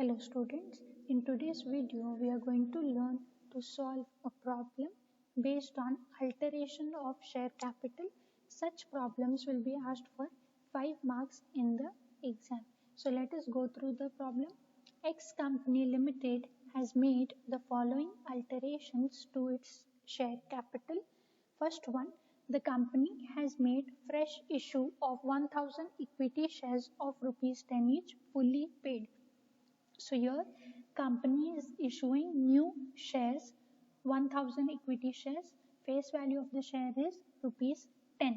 Hello students, in today's video we are going to learn to solve a problem based on alteration of share capital. Such problems will be asked for 5 marks in the exam. So let us go through the problem. X Company Limited has made the following alterations to its share capital. First one, the company has made fresh issue of 1000 equity shares of rupees 10 each fully paid. So here company is issuing new shares, 1000 equity shares. Face value of the share is rupees 10.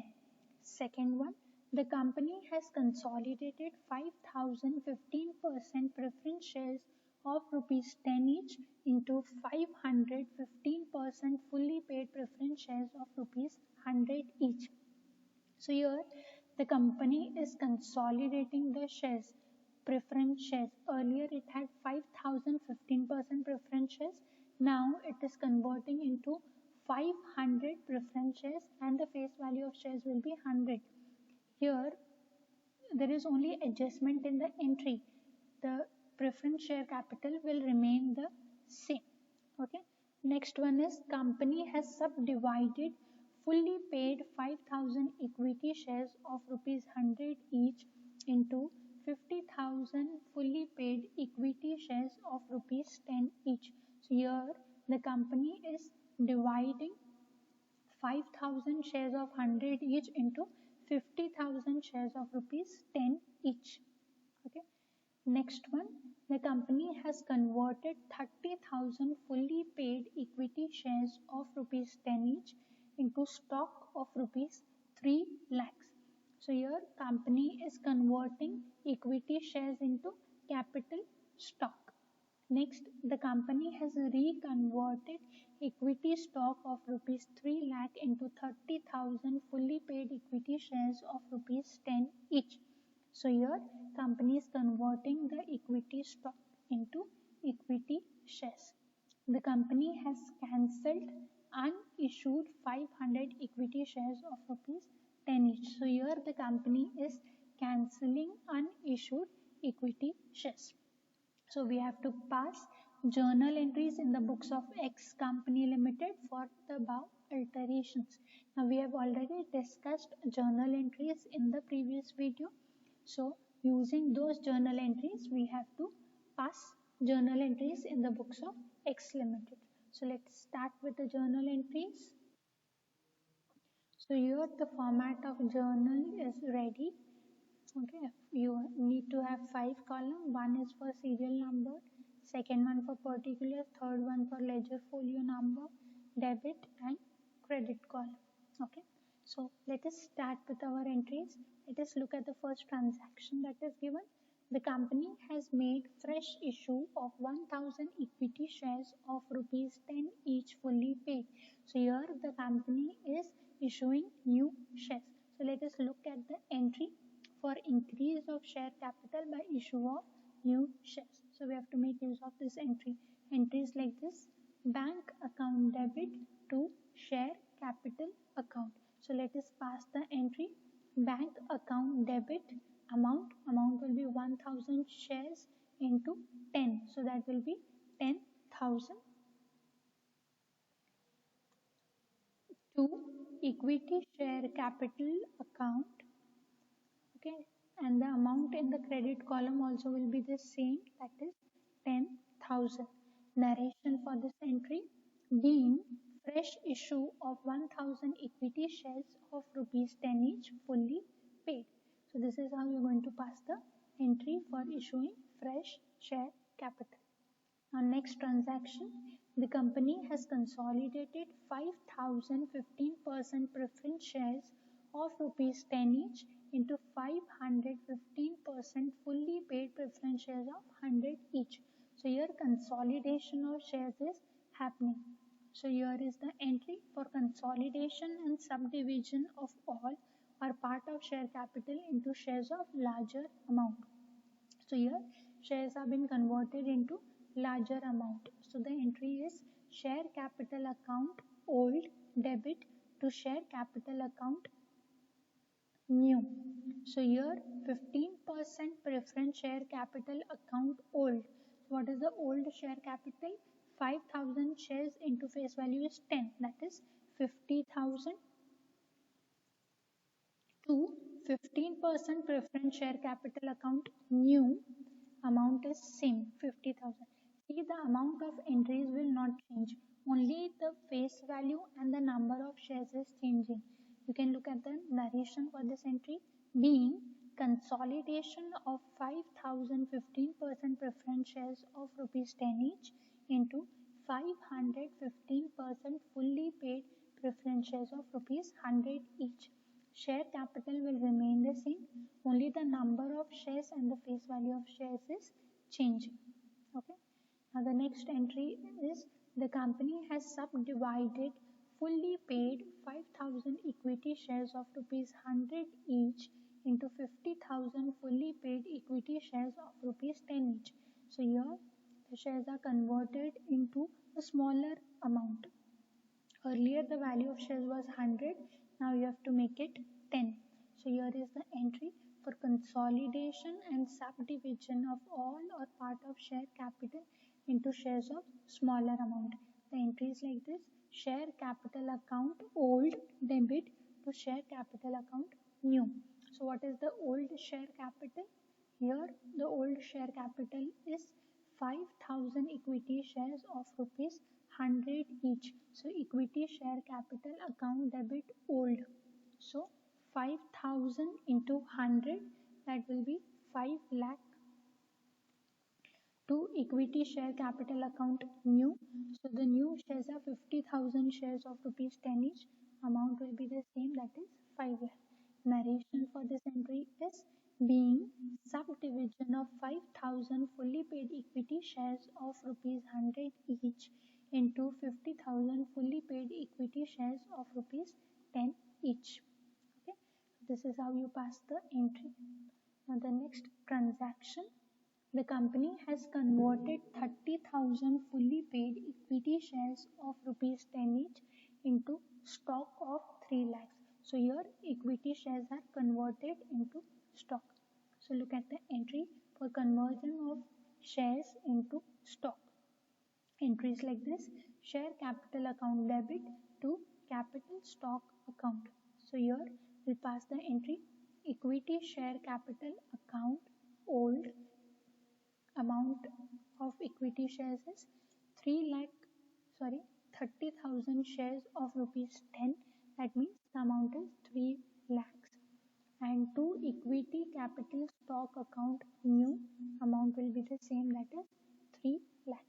Second one, the company has consolidated 5000 15% preference shares of rupees 10 each into 500 15% fully paid preference shares of rupees 100 each. So here the company is consolidating the shares, preference shares. Earlier it had 5000 15% preference shares. Now it is converting into 500 preference shares and the face value of shares will be 100. Here there is only adjustment in the entry. The preference share capital will remain the same. Okay. Next one is company has subdivided fully paid 5000 equity shares of rupees 100 each into 50,000 fully paid equity shares of rupees 10 each. So here the company is dividing 5000 shares of 100 each into 50,000 shares of rupees 10 each. Okay. Next one, the company has converted 30,000 fully paid equity shares of rupees 10 each into stock of rupees 3 lakhs. So here company is converting equity shares into capital stock. Next, the company has reconverted equity stock of rupees 3 lakh into 30,000 fully paid equity shares of rupees 10 each. So here company is converting the equity stock into equity shares. The company has cancelled unissued 500 equity shares of rupees 10 each. So here the company is cancelling unissued equity shares. So we have to pass journal entries in the books of X Company Limited for the above alterations. Now we have already discussed journal entries in the previous video. So using those journal entries we have to pass journal entries in the books of X Limited. So let's start with the journal entries. So here the format of journal is ready. Okay, you need to have 5 columns. One is for serial number, second one for particular, third one for ledger folio number, debit and credit column. Okay, so let us start with our entries. Let us look at the first transaction that is given. The company has made fresh issue of 1000 equity shares of rupees 10 each fully paid. So here the company is issuing new shares. So let us look at the entry for increase of share capital by issue of new shares. So we have to make use of this entry. Entries like this: bank account debit to share capital account. So let us pass the entry bank account debit amount. Amount will be 1000 shares into 10. So that will be 10,000 to equity share capital account. Okay, and the amount in the credit column also will be the same, that is 10,000. Narration for this entry: being fresh issue of 1000 equity shares of rupees 10 each fully paid. So this is how you are going to pass the entry for issuing fresh share capital. Now next transaction, the company has consolidated 5000 15% preference shares of rupees 10 each into 500 15% fully paid preference shares of 100 each. So here consolidation of shares is happening. So here is the entry for consolidation and subdivision of all or part of share capital into shares of larger amount. So here shares have been converted into larger amount. So the entry is share capital account old debit to share capital account new. So here 15% preference share capital account old. what is the old share capital? 5,000 shares into face value is 10, that is 50,000 to 15% preference share capital account new, amount is same 50,000. See, the amount of entries will not change, only the face value and the number of shares is changing. You can look at the narration for this entry, being consolidation of 5,000 15% preference shares of rupees 10 each into 500 15% fully paid preference shares of rupees 100 each. Share capital will remain the same, only the number of shares and the face value of shares is changing. Okay. Now the next entry is the company has subdivided fully paid 5,000 equity shares of rupees 100 each into 50,000 fully paid equity shares of rupees 10 each. So here the shares are converted into a smaller amount. Earlier the value of shares was 100, now you have to make it 10. So here is the entry for consolidation and subdivision of all or part of share capital into shares of smaller amount. The entry is like this: share capital account old debit to share capital account new. So what is the old share capital? Here the old share capital is 5,000 equity shares of rupees 100 each. So equity share capital account debit old. So 5,000 into 100, that will be 5 lakh, to equity share capital account new. So the new shares are 50,000 shares of rupees 10 each. Amount will be the same, that is 5 lakh. Narration for this entry is being subdivision of 5,000 fully paid equity shares of rupees 100 each into 50,000 fully paid equity shares of rupees 10 each. Okay, this is how you pass the entry. Now the next transaction, the company has converted 30,000 fully paid equity shares of rupees 10 each into stock of 3 lakhs. So here equity shares are converted into stock. So look at the entry for conversion of shares into stock. Entries like this: share capital account debit to capital stock account. So here we'll pass the entry: equity share capital account old, amount of equity shares is 30,000 shares of rupees 10, that means the amount is 3 lakhs, and to equity capital stock account new, amount will be the same, that is 3 lakhs.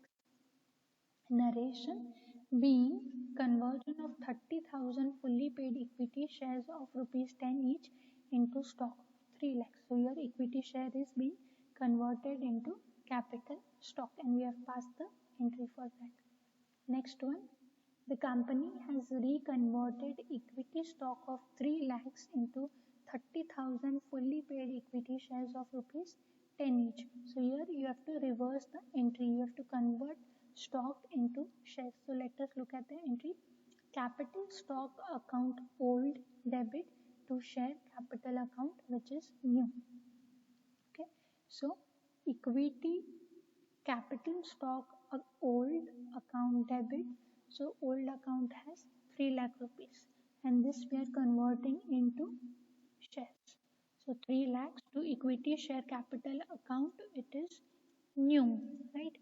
Narration being conversion of 30,000 fully paid equity shares of rupees 10 each into stock 3 lakhs. So your equity share is being converted into capital stock, and we have passed the entry for that. Next one, the company has reconverted equity stock of 3 lakhs into 30,000 fully paid equity shares of rupees 10 each. So here you have to reverse the entry, you have to convert stock into shares. So let us look at the entry: capital stock account old debit to share capital account which is new. Okay, so equity capital stock old account debit. So old account has 3 lakh rupees, and this we are converting into shares. So 3 lakhs to equity share capital account, it is new, right?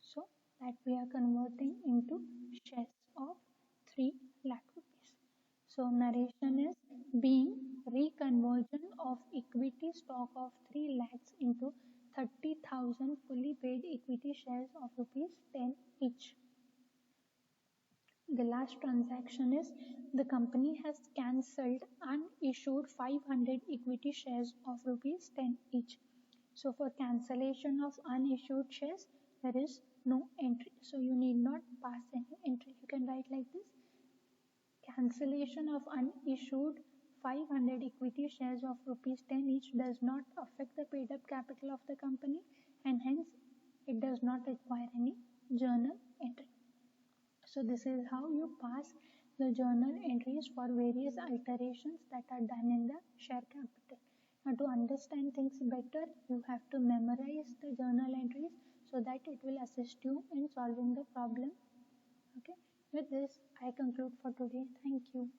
So that we are converting into shares of 3 lakh rupees. So narration is being reconversion of equity stock of 3 lakhs into 30,000 fully paid equity shares of rupees 10 each. The last transaction is the company has cancelled unissued 500 equity shares of rupees 10 each. So for cancellation of unissued shares, there is no entry. So you need not pass any entry. You can write like this: cancellation of unissued 500 equity shares of rupees 10 each does not affect the paid up capital of the company, and hence it does not require any journal entry. So this is how you pass the journal entries for various alterations that are done in the share capital. Now to understand things better, you have to memorize the journal entries so that it will assist you in solving the problem. Okay, with this I conclude for today. Thank you.